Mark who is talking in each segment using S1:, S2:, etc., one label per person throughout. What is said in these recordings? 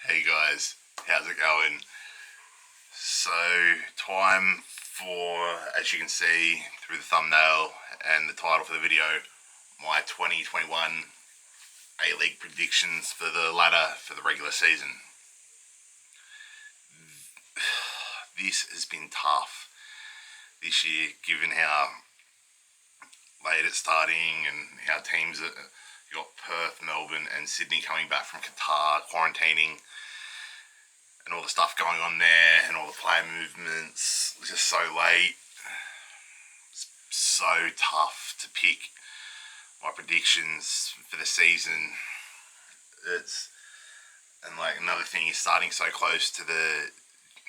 S1: Hey guys, how's it going? So, time for, as you can see through the thumbnail and the title for the video, my 2021 A-League predictions for the ladder for the regular season. This has been tough this year, given how late it's starting and how teams you got Perth, Melbourne and Sydney coming back from Qatar, quarantining, and all the stuff going on there, and all the player movements. It's just so late. It's so tough to pick my predictions for the season. And like another thing is starting so close to the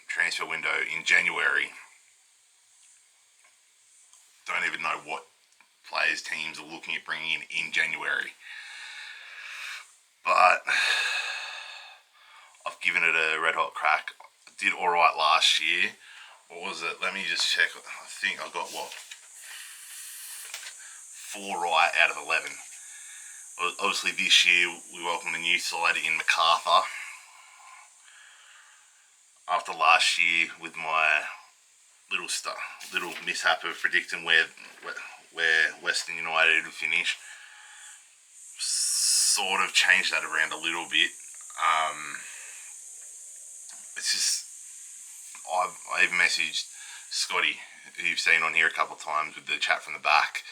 S1: transfer window in January. Don't even know what players teams are looking at bringing in January. But I've given it a red hot crack. I did alright last year. What was it? Let me just check. I think I got 4 right out of 11. Obviously this year we welcomed a new side in MacArthur. After last year with my little mishap of predicting where Western United would finish, sort of changed that around a little bit. It's just, I even messaged Scotty, who you've seen on here a couple of times with the chat from the back,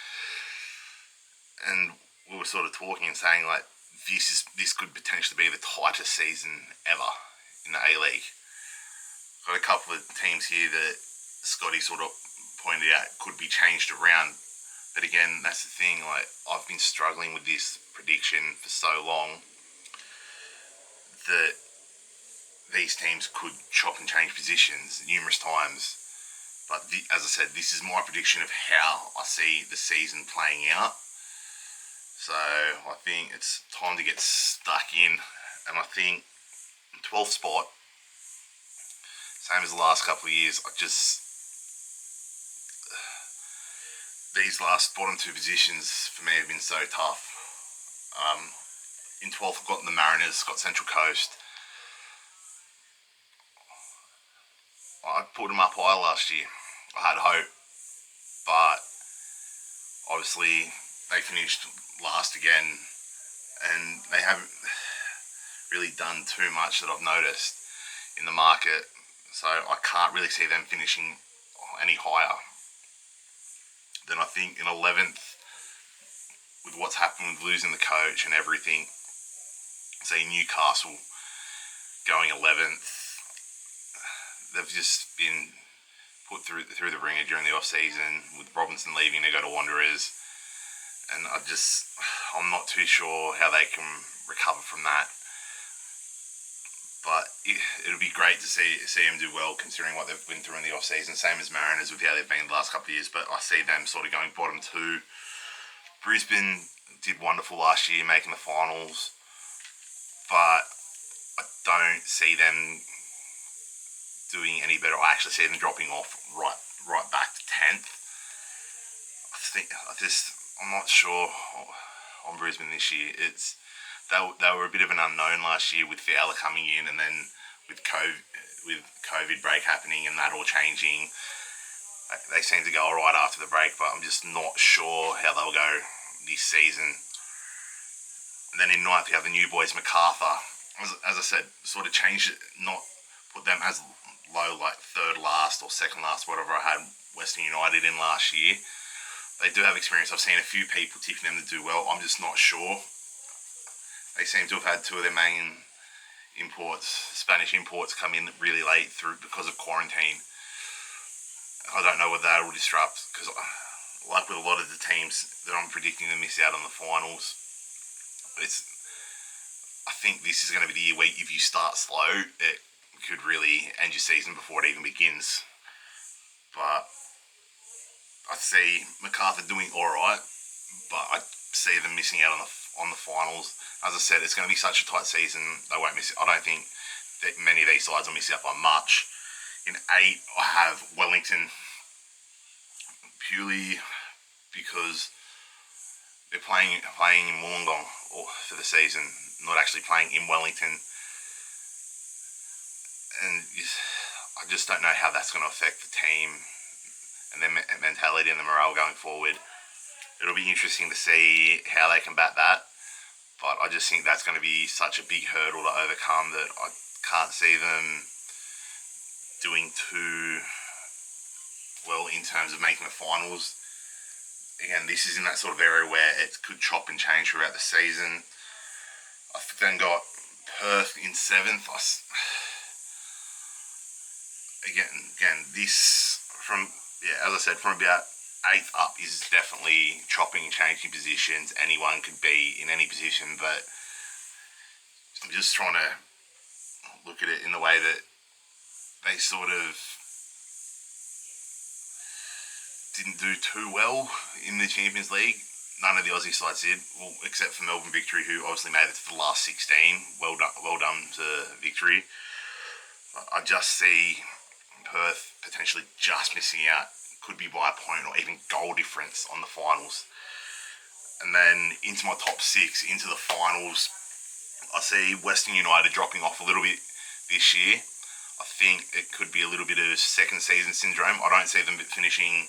S1: and we were sort of talking and saying like this could potentially be the tightest season ever in the A-League. Got a couple of teams here that Scotty sort of pointed out could be changed around, but again, that's the thing. Like, I've been struggling with this prediction for so long that these teams could chop and change positions numerous times. But as I said, this is my prediction of how I see the season playing out. So I think it's time to get stuck in, and I think 12th spot, same as the last couple of years. These last bottom two positions for me have been so tough. In 12th I've got the Mariners, got Central Coast. I put them up high last year. I had hope, but obviously they finished last again, and they haven't really done too much that I've noticed in the market, so I can't really see them finishing any higher. Then I think in 11th, with what's happened with losing the coach and everything, say Newcastle going 11th, they've just been put through the ringer during the off season. With Robinson leaving, they go to Wanderers, and I'm not too sure how they can recover from that. But it'll be great to see them do well, considering what they've been through in the off season. Same as Mariners with how they've been the last couple of years. But I see them sort of going bottom two. Brisbane did wonderful last year, making the finals, but I don't see them doing any better. I actually see them dropping off right back to 10th. I'm not sure on Brisbane this year. They were a bit of an unknown last year with Fowler coming in, and then with COVID break happening and that all changing. They seem to go alright after the break, but I'm just not sure how they'll go this season. And then in 9th, we have the new boys, MacArthur. As I said, sort of changed it, not put them as low like third last or second last, whatever I had Western United in last year. They do have experience. I've seen a few people tipping them to do well. I'm just not sure. They seem to have had two of their main Spanish imports, come in really late through because of quarantine. I don't know whether that will disrupt, because like with a lot of the teams that I'm predicting to miss out on the finals, I think this is going to be the year where if you start slow, it could really end your season before it even begins. But I see MacArthur doing alright, but I see them missing out on the finals. As I said, it's going to be such a tight season, they won't miss it. I don't think that many of these sides will miss out by much. In 8, I have Wellington, purely because they're playing in Wollongong for the season, not actually playing in Wellington. I just don't know how that's going to affect the team and their mentality and the morale going forward. It'll be interesting to see how they combat that, but I just think that's going to be such a big hurdle to overcome that I can't see them doing too well in terms of making the finals. Again, this is in that sort of area where it could chop and change throughout the season. I've then got Perth in 7th. Again, this from, as I said, from about 8th up is definitely chopping and changing positions. Anyone could be in any position, but I'm just trying to look at it in the way that they sort of didn't do too well in the Champions League. None of the Aussie sides did, well, except for Melbourne Victory, who obviously made it to the last 16. Well done to Victory. I just see Perth potentially just missing out. Could be by a point or even goal difference on the finals. And then into my top 6, into the finals, I see Western United dropping off a little bit this year. I think it could be a little bit of second season syndrome. I don't see them finishing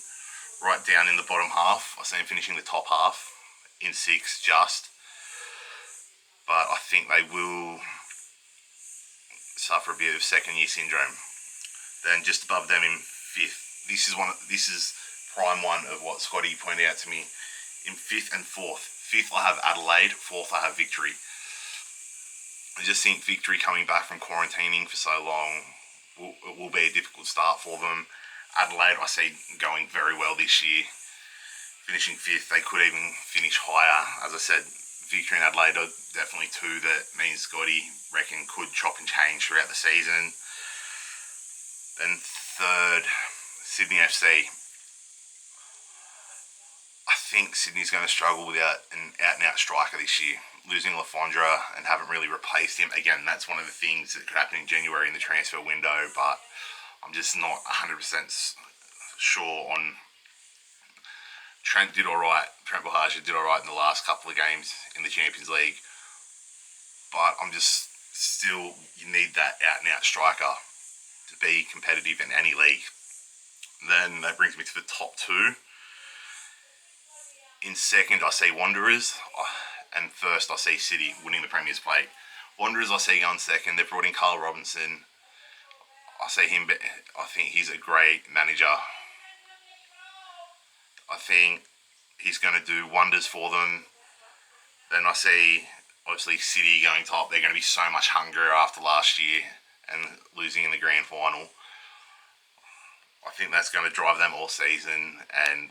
S1: right down in the bottom half. I see them finishing the top half in 6 just. But I think they will suffer a bit of second year syndrome. Then just above them in 5th, this is prime one of what Scotty pointed out to me. In 5th and 4th. 5th I have Adelaide, 4th I have Victory. I just think Victory coming back from quarantining for so long will be a difficult start for them. Adelaide I see going very well this year. Finishing 5th, they could even finish higher. As I said, Victory and Adelaide are definitely two that me and Scotty reckon could chop and change throughout the season. Then 3rd, Sydney FC. I think Sydney's going to struggle without an out-and-out striker this year. Losing Lafondra and haven't really replaced him. Again, that's one of the things that could happen in January in the transfer window, but I'm just not 100% sure on... Trent Buhagiar did alright in the last couple of games in the Champions League, but I'm just still, you need that out-and-out striker to be competitive in any league. Then that brings me to the top 2. In 2nd, I see Wanderers, and 1st, I see City winning the Premier's Plate. Wanderers, I see going 2nd. They've brought in Carl Robinson. I see him, but I think he's a great manager. I think he's going to do wonders for them. Then I see, obviously, City going top. They're going to be so much hungrier after last year and losing in the grand final. I think that's going to drive them all season, and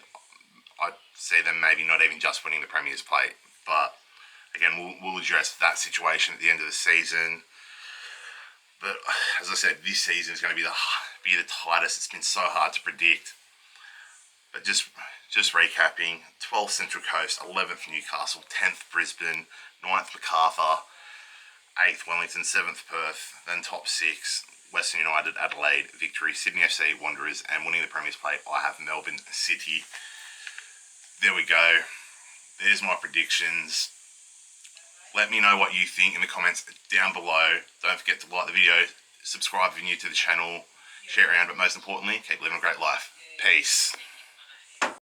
S1: I see them maybe not even just winning the Premier's Plate. But again, we'll address that situation at the end of the season. But as I said, this season is going to be the tightest. It's been so hard to predict. But just recapping: 12th Central Coast, 11th Newcastle, 10th Brisbane, 9th Macarthur, 8th Wellington, 7th Perth. Then top 6: Western United, Adelaide, Victory, Sydney FC, Wanderers, and winning the Premier's Plate, I have Melbourne City. There we go. There's my predictions. Let me know what you think in the comments down below. Don't forget to like the video, subscribe if you're new to the channel, share it around, but most importantly, keep living a great life. Peace.